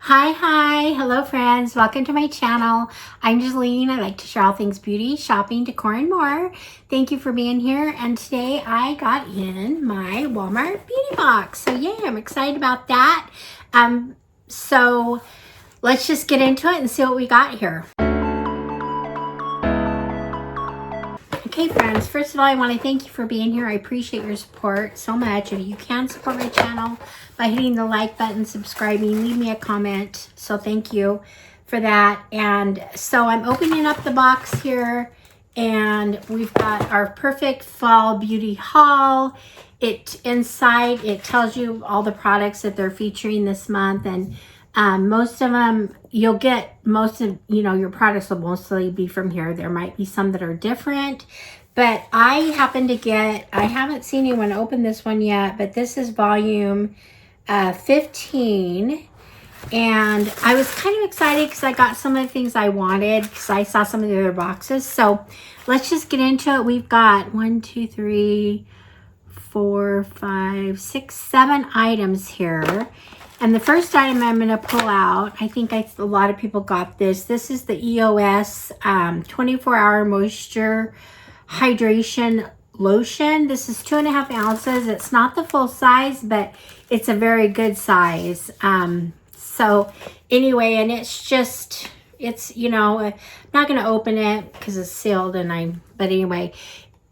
Hi, hello friends, welcome to my channel. I'm Jeline. I like to share all things beauty, shopping, decor, and more. Thank you for being here, and today I got in my Walmart beauty box. So yay, I'm excited about that. So let's just get into it and see what we got here. Okay friends, first of all, I want to thank you for being here. I appreciate your support so much. If you can support my channel by hitting the like button, subscribing, leave me a comment. So thank you for that. And so I'm opening up the box here, and we've got our perfect fall beauty haul. Inside it tells you all the products that they're featuring this month, and most of them you'll get. Most of your products will mostly be from here. There might be some that are different, but I happen to get, I haven't seen anyone open this one yet, but this is volume 15, and I was kind of excited because I got some of the things I wanted because I saw some of the other boxes. So let's just get into it. We've got 1, 2, 3, 4, 5, 6, 7 items here. And the first item I'm going to pull out, I think a lot of people got this. This is the EOS 24-hour moisture hydration lotion. This is 2.5 ounces. It's not the full size, but it's a very good size. So anyway, and it's I'm not going to open it because it's sealed, but anyway,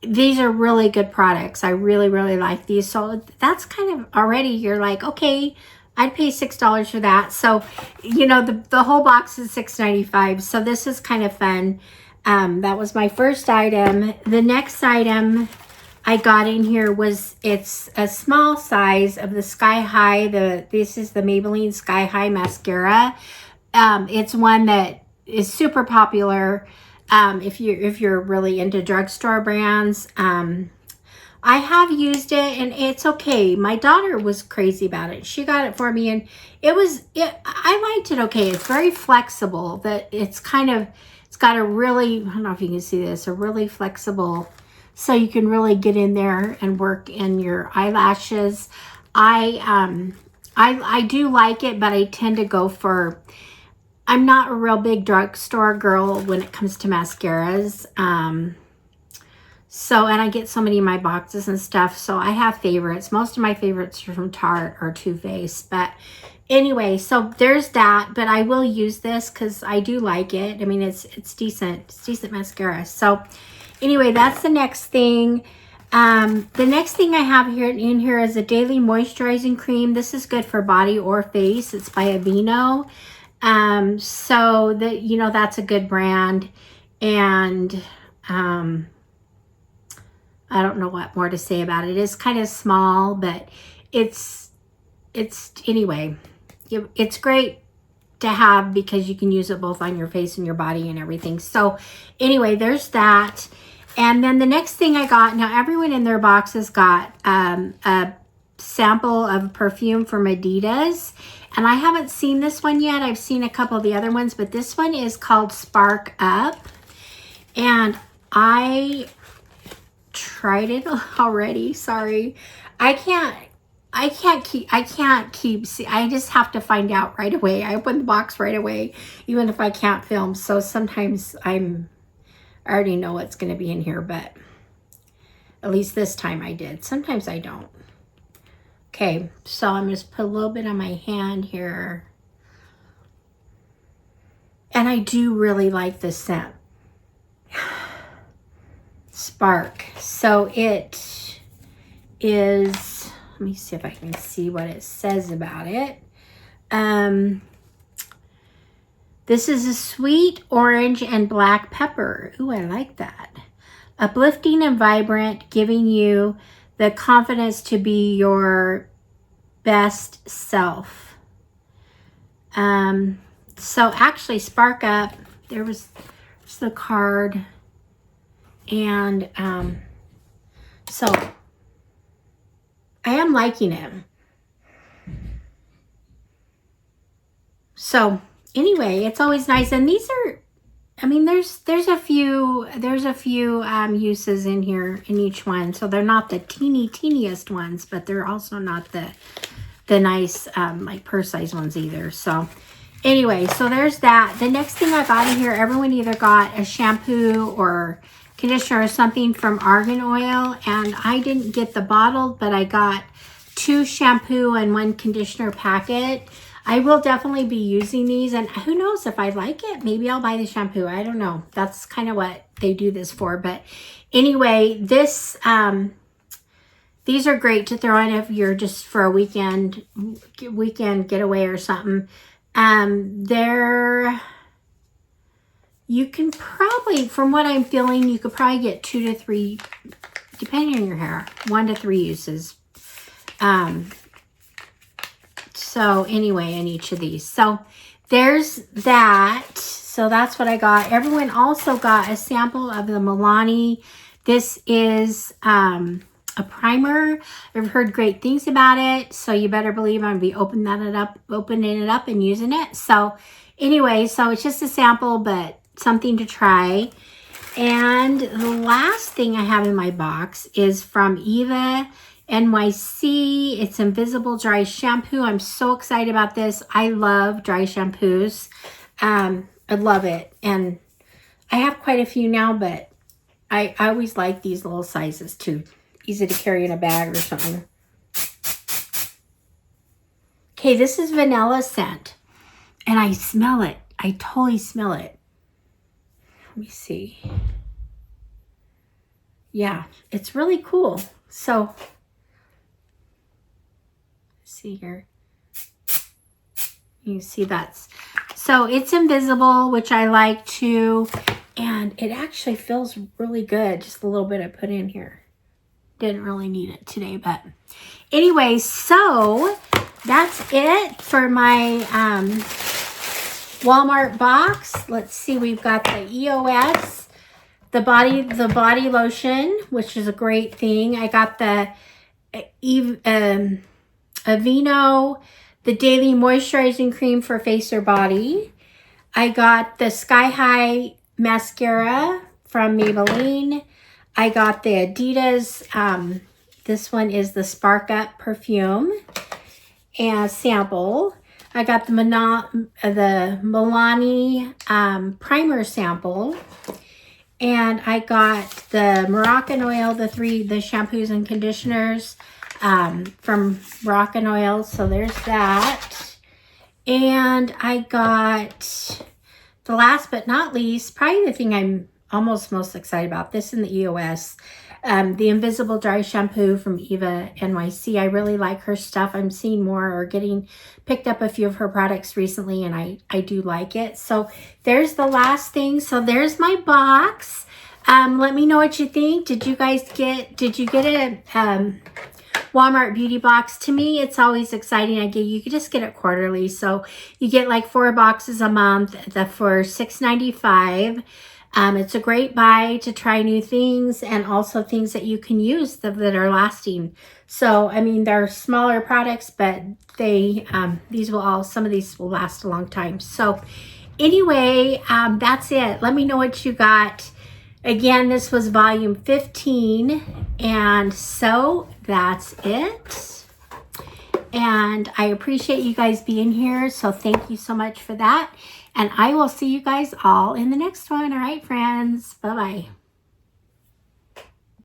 these are really good products. I really like these. So that's kind of already, you're like, okay, I'd pay $6 for that. So, the whole box is $6.95. So this is kind of fun. That was my first item. The next item I got in here it's a small size of the Sky High. This is the Maybelline Sky High mascara. It's one that is super popular if you're really into drugstore brands. I have used it and it's okay. My daughter was crazy about it. She got it for me and I liked it okay. It's very flexible. It's got a really, I don't know if you can see this, a really flexible, so you can really get in there and work in your eyelashes. I do like it, but I tend to go for, I'm not a real big drugstore girl when it comes to mascaras. And I get so many in my boxes and stuff, so I have favorites. Most of my favorites are from Tarte or Too Faced. But anyway, so there's that. But I will use this because I do like it. I mean, it's decent. It's decent mascara. So anyway, that's the next thing. The next thing I have in here is a daily moisturizing cream. This is good for body or face. It's by Aveeno. So that's a good brand. And I don't know what more to say about it. It's kind of small, but it's anyway, it's great to have because you can use it both on your face and your body and everything. So anyway, there's that. And then the next thing I got, now everyone in their boxes got a sample of perfume from Adidas. And I haven't seen this one yet. I've seen a couple of the other ones, but this one is called Spark Up. And I tried it already. Sorry. I just have to find out right away. I open the box right away, even if I can't film. So sometimes I already know what's going to be in here, but at least this time I did. Sometimes I don't. Okay, so I'm just put a little bit on my hand here. And I do really like this scent. Spark. So it is, let me see if I can see what it says about it. This is a sweet orange and black pepper. Ooh, I like that. Uplifting and vibrant, giving you the confidence to be your best self. So actually Spark Up, there's the card. And so I am liking it. So anyway, it's always nice. And these are, I mean, there's a few uses in here in each one. So they're not the teeniest ones, but they're also not the the nice like purse size ones either. So anyway, so there's that. The next thing I got in here, everyone either got a shampoo or conditioner or something from Argan Oil, and I didn't get the bottle, but I got 2 shampoo and 1 conditioner packet. I will definitely be using these, and who knows if I like it, maybe I'll buy the shampoo. I don't know. That's kind of what they do this for. But anyway, this these are great to throw in if you're just for a weekend getaway or something. You can probably, from what I'm feeling, you could probably get 2 to 3, depending on your hair, 1 to 3 uses. So anyway, in each of these. So there's that. So that's what I got. Everyone also got a sample of the Milani. This is a primer. I've heard great things about it. So you better believe I'm going to be opening it up and using it. So anyway, so it's just a sample, but something to try. And the last thing I have in my box is from Eva NYC. It's Invisible Dry Shampoo. I'm so excited about this. I love dry shampoos. I love it. And I have quite a few now, but I always like these little sizes too. Easy to carry in a bag or something. Okay, this is vanilla scent. And I smell it. I totally smell it. Let me see. Yeah, it's really cool. So see here, you can see that's, so it's invisible, which I like too, and it actually feels really good. Just a little bit I put in here, didn't really need it today, but anyway, so that's it for my Walmart box. Let's see, we've got the EOS, the body lotion, which is a great thing. I got the Aveeno, the Daily Moisturizing Cream for face or body. I got the Sky High Mascara from Maybelline. I got the Adidas, this one is the Spark Up perfume and sample. I got the Milani primer sample. And I got the Moroccan Oil, the shampoos and conditioners from Moroccan Oil. So there's that. And I got the last but not least, probably the thing I'm almost most excited about, this in the EOS, the Invisible Dry Shampoo from Eva NYC. I really like her stuff. I'm seeing more or picked up a few of her products recently, and I do like it. So there's the last thing. So there's my box. Let me know what you think. Did you get a Walmart beauty box? To me, it's always exciting. You can just get it quarterly. So you get like 4 boxes a month for $6.95. It's a great buy to try new things and also things that you can use that are lasting. So, I mean, they're smaller products, but some of these will last a long time. So anyway, that's it. Let me know what you got. Again, this was volume 15. And so that's it. And I appreciate you guys being here. So thank you so much for that. And I will see you guys all in the next one. All right, friends. Bye-bye.